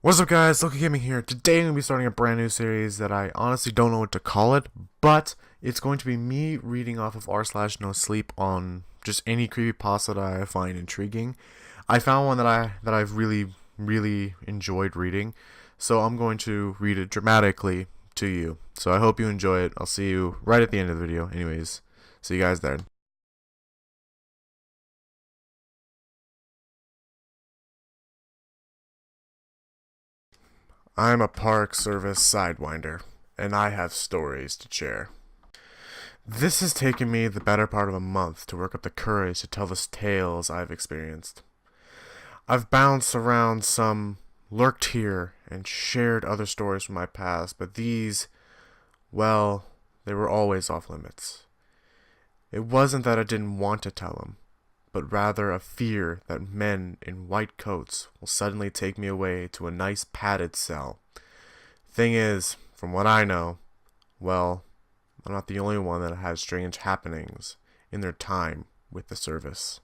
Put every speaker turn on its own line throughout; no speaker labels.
What's up guys, Loki Gaming here. Today I'm going to be starting a brand new series that I honestly don't know what to call it, but it's going to be me reading off of r/no sleep on just any creepypasta that I find intriguing. I found one that I've really enjoyed reading, so I'm going to read it dramatically to you. So I hope you enjoy it. I'll see you right at the end of the video. Anyways, see you guys there. I'm a Park Service Sidewinder, and I have stories to share. This has taken me the better part of a month to work up the courage to tell the tales I've experienced. I've bounced around some, lurked here, and shared other stories from my past, but these, well, they were always off limits. It wasn't that I didn't want to tell them, but rather a fear that men in white coats will suddenly take me away to a nice padded cell. Thing is, from what I know, well, I'm not the only one that has strange happenings in their time with the service.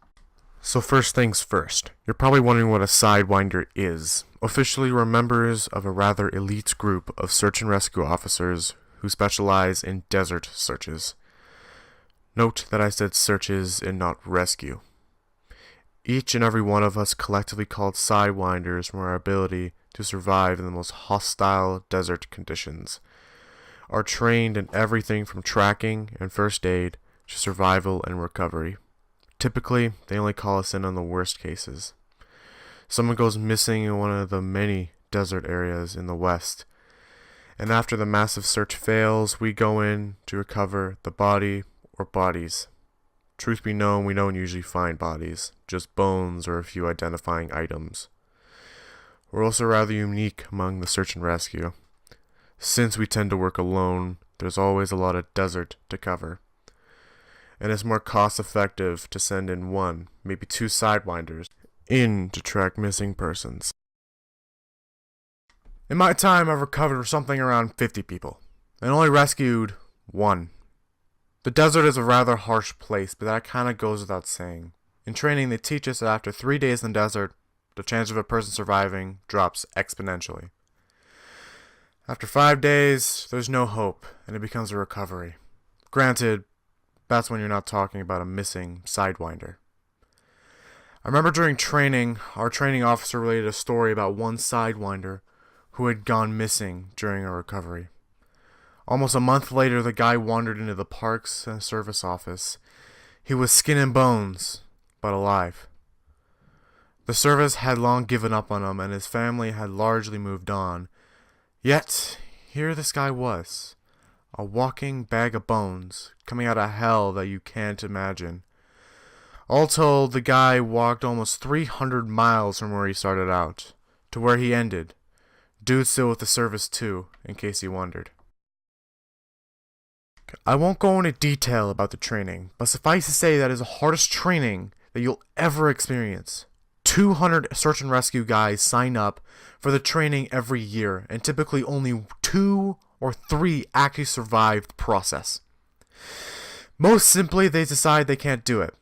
So first things first, you're probably wondering what a Sidewinder is. Officially, we're members of a rather elite group of search and rescue officers who specialize in desert searches. Note that I said searches and not rescue. Each and every one of us collectively called Sidewinders from our ability to survive in the most hostile desert conditions, are trained in everything from tracking and first aid to survival and recovery. Typically, they only call us in on the worst cases. Someone goes missing in one of the many desert areas in the west, and after the massive search fails, we go in to recover the body or bodies. Truth be known, we don't usually find bodies, just bones or a few identifying items. We're also rather unique among the search and rescue. Since we tend to work alone, there's always a lot of desert to cover. And it's more cost effective to send in one, maybe two Sidewinders in to track missing persons. In my time, I've recovered something around 50 people, and only rescued one. The desert is a rather harsh place, but that kind of goes without saying. In training, they teach us that after 3 days in the desert, the chance of a person surviving drops exponentially. After 5 days, there's no hope, and it becomes a recovery. Granted, that's when you're not talking about a missing Sidewinder. I remember during training, our training officer related a story about one Sidewinder who had gone missing during a recovery. Almost a month later, the guy wandered into the Parks and Service office. He was skin and bones, but alive. The service had long given up on him, and his family had largely moved on. Yet, here this guy was, a walking bag of bones, coming out of hell that you can't imagine. All told, the guy walked almost 300 miles from where he started out, to where he ended. Dude still with the service too, in case you wondered. I won't go into detail about the training, but suffice to say that is the hardest training that you'll ever experience. 200 search and rescue guys sign up for the training every year, and typically only 2 or 3 actually survive the process. Most simply, they decide they can't do it.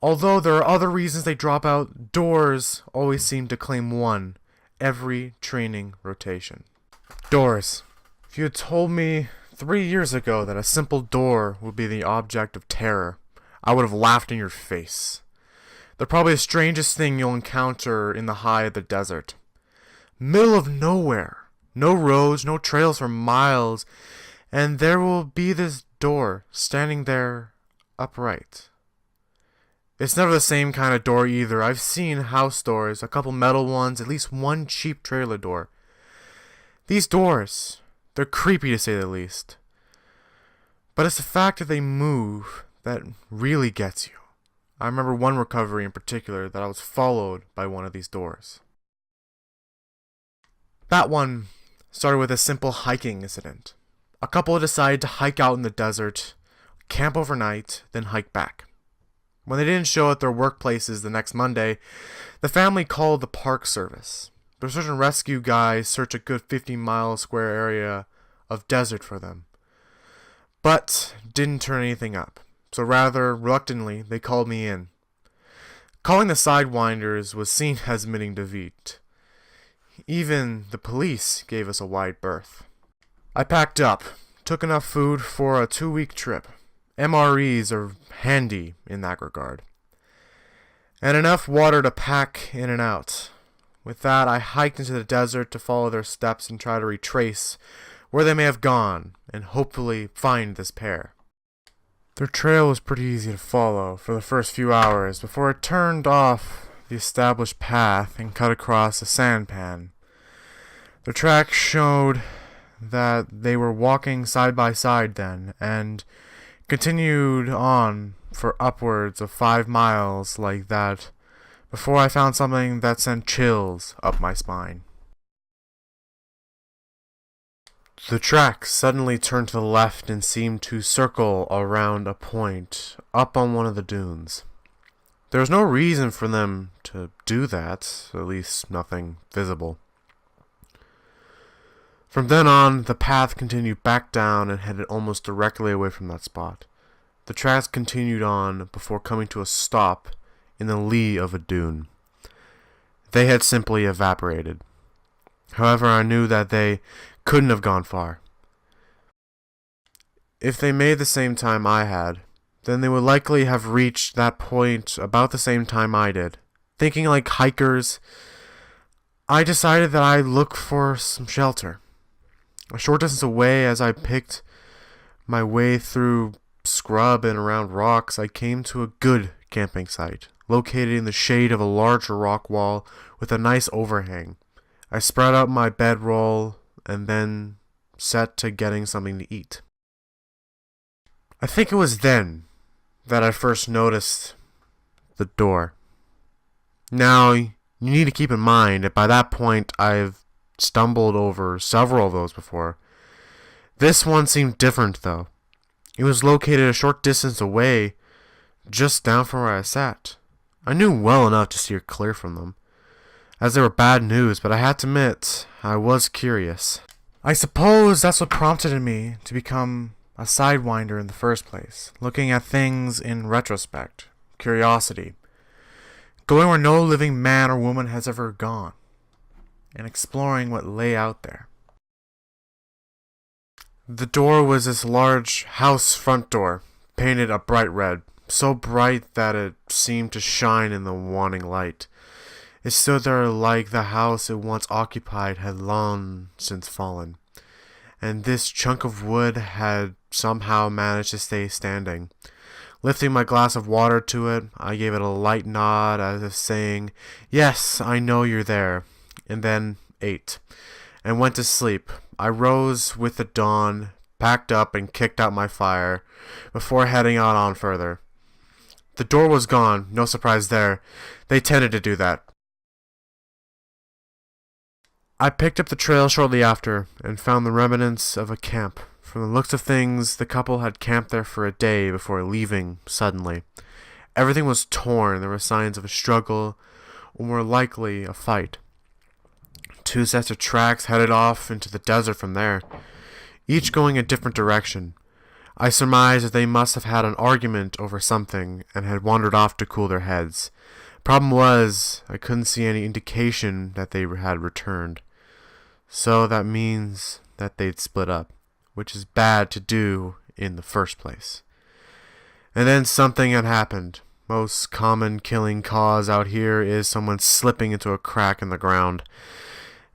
Although there are other reasons they drop out, doors always seem to claim one every training rotation. Doors. If you had told me 3 years ago that a simple door would be the object of terror, I would have laughed in your face. They're probably the strangest thing you'll encounter in the high of the desert. Middle of nowhere. No roads, no trails for miles, and there will be this door standing there upright. It's never the same kind of door either. I've seen house doors, a couple metal ones, at least one cheap trailer door. These doors, they're creepy to say the least. But it's the fact that they move that really gets you. I remember one recovery in particular that I was followed by one of these doors. That one started with a simple hiking incident. A couple decided to hike out in the desert, camp overnight, then hike back. When they didn't show at their workplaces the next Monday, the family called the Park Service. The search and rescue guys searched a good 50-mile square area of desert for them, but didn't turn anything up. So rather reluctantly, they called me in. Calling the Sidewinders was seen as admitting defeat. Even the police gave us a wide berth. I packed up, took enough food for a 2-week trip. MREs are handy in that regard. And enough water to pack in and out. With that, I hiked into the desert to follow their steps and try to retrace where they may have gone and hopefully find this pair. Their trail was pretty easy to follow for the first few hours before it turned off the established path and cut across a sandpan. Their tracks showed that they were walking side by side then, and continued on for upwards of 5 miles like that before I found something that sent chills up my spine. The tracks suddenly turned to the left and seemed to circle around a point up on one of the dunes. There was no reason for them to do that, at least nothing visible. From then on, the path continued back down and headed almost directly away from that spot. The tracks continued on before coming to a stop in the lee of a dune. They had simply evaporated. However, I knew that they couldn't have gone far. If they made the same time I had, then they would likely have reached that point about the same time I did. Thinking like hikers, I decided that I'd look for some shelter. A short distance away, as I picked my way through scrub and around rocks, I came to a good camping site, located in the shade of a larger rock wall with a nice overhang. I spread out my bedroll and then set to getting something to eat. I think it was then that I first noticed the door. Now, you need to keep in mind that by that point I've stumbled over several of those before. This one seemed different though. It was located a short distance away, just down from where I sat. I knew well enough to steer clear from them, as they were bad news, but I had to admit, I was curious. I suppose that's what prompted me to become a sidewinder in the first place, looking at things in retrospect, curiosity, going where no living man or woman has ever gone, and exploring what lay out there. The door was this large house front door, painted a bright red, so bright that it seemed to shine in the waning light. It stood there like the house it once occupied had long since fallen, and this chunk of wood had somehow managed to stay standing. Lifting my glass of water to it, I gave it a light nod as if saying, "Yes, I know you're there," and then ate, and went to sleep. I rose with the dawn, packed up and kicked out my fire, before heading out on further. The door was gone, no surprise there. They tended to do that. I picked up the trail shortly after, and found the remnants of a camp. From the looks of things, the couple had camped there for a day before leaving suddenly. Everything was torn, there were signs of a struggle, or more likely, a fight. 2 sets of tracks headed off into the desert from there, each going a different direction. I surmised that they must have had an argument over something, and had wandered off to cool their heads. Problem was, I couldn't see any indication that they had returned. So that means that they'd split up, which is bad to do in the first place. And then something had happened. Most common killing cause out here is someone slipping into a crack in the ground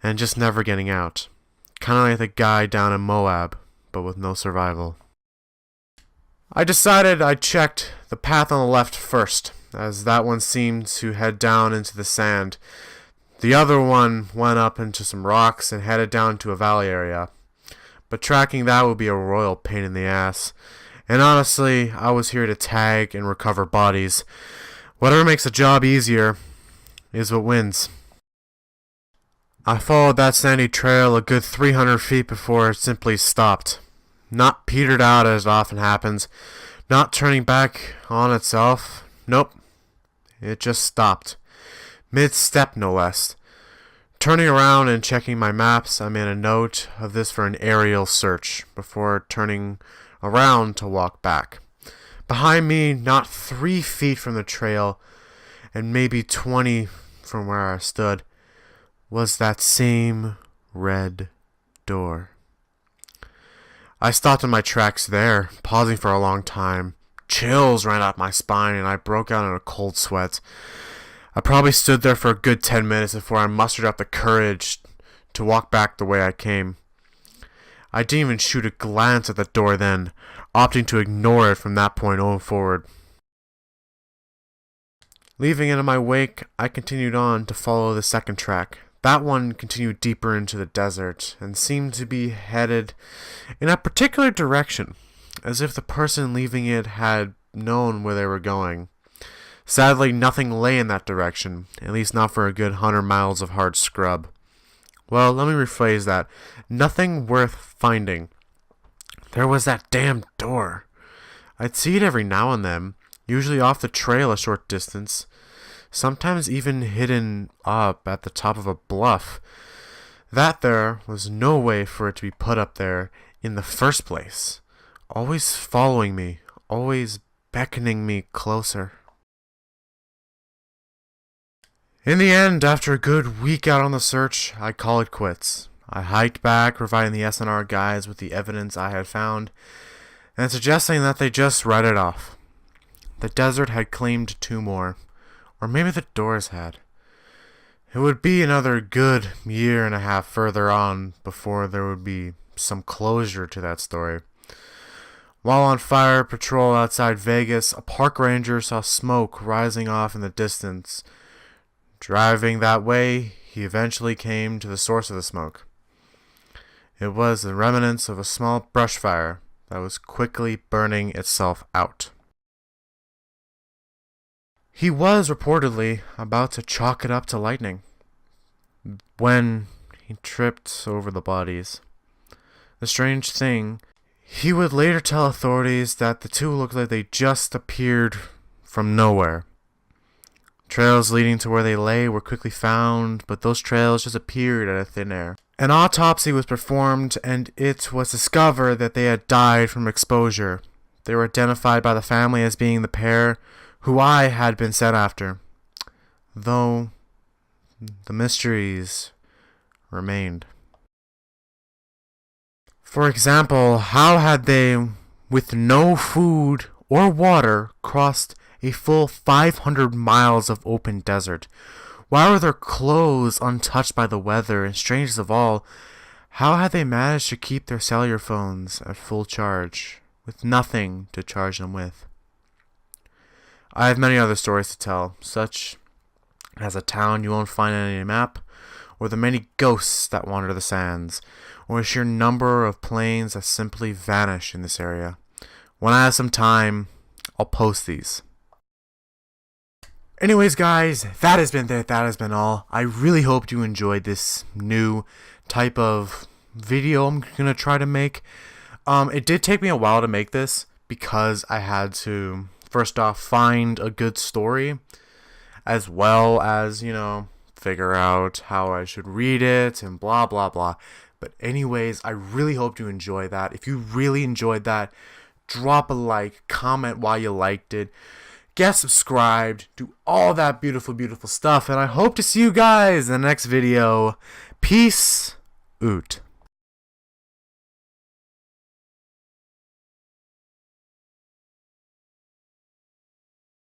and just never getting out. Kinda like the guy down in Moab, but with no survival. I decided I checked the path on the left first, as that one seemed to head down into the sand. The other one went up into some rocks and headed down to a valley area. But tracking that would be a royal pain in the ass. And honestly, I was here to tag and recover bodies. Whatever makes the job easier is what wins. I followed that sandy trail a good 300 feet before it simply stopped. Not petered out as it often happens. Not turning back on itself. Nope. It just stopped. Mid-step, no less. Turning around and checking my maps, I made a note of this for an aerial search before turning around to walk back. Behind me, not 3 feet from the trail, and maybe 20 from where I stood, was that same red door. I stopped in my tracks there, pausing for a long time. Chills ran up my spine and I broke out in a cold sweat. I probably stood there for a good 10 minutes before I mustered up the courage to walk back the way I came. I didn't even shoot a glance at the door then, opting to ignore it from that point on forward. Leaving it in my wake, I continued on to follow the second track. That one continued deeper into the desert and seemed to be headed in a particular direction, as if the person leaving it had known where they were going. Sadly, nothing lay in that direction, at least not for a good 100 miles of hard scrub. Well, let me rephrase that. Nothing worth finding. There was that damn door. I'd see it every now and then, usually off the trail a short distance, sometimes even hidden up at the top of a bluff. That there was no way for it to be put up there in the first place. Always following me, always beckoning me closer. In the end, after a good week out on the search, I call it quits. I hiked back, providing the SNR guys with the evidence I had found, and suggesting that they just write it off. The desert had claimed 2 more, or maybe the doors had. It would be another good year and a half further on before there would be some closure to that story. While on fire patrol outside Vegas, a park ranger saw smoke rising off in the distance. Driving that way, he eventually came to the source of the smoke. It was the remnants of a small brush fire that was quickly burning itself out. He was reportedly about to chalk it up to lightning when he tripped over the bodies. The strange thing, he would later tell authorities that the 2 looked like they just appeared from nowhere. Trails leading to where they lay were quickly found, but those trails just appeared out of thin air. An autopsy was performed, and it was discovered that they had died from exposure. They were identified by the family as being the pair who I had been sent after, though the mysteries remained. For example, how had they, with no food or water, crossed a full 500 miles of open desert? Why were their clothes untouched by the weather? And strangest of all, how had they managed to keep their cellular phones at full charge, with nothing to charge them with? I have many other stories to tell, such as a town you won't find on any map, or the many ghosts that wander the sands, or a sheer number of planes that simply vanish in this area. When I have some time, I'll post these. Anyways, guys, that has been all. I really hope you enjoyed this new type of video I'm gonna try to make. It did take me a while to make this because I had to first off find a good story, as well as, figure out how I should read it and blah blah blah. But anyways, I really hope you enjoyed that. If you really enjoyed that, drop a like, comment why you liked it, get subscribed, do all that beautiful, beautiful stuff, and I hope to see you guys in the next video. Peace out.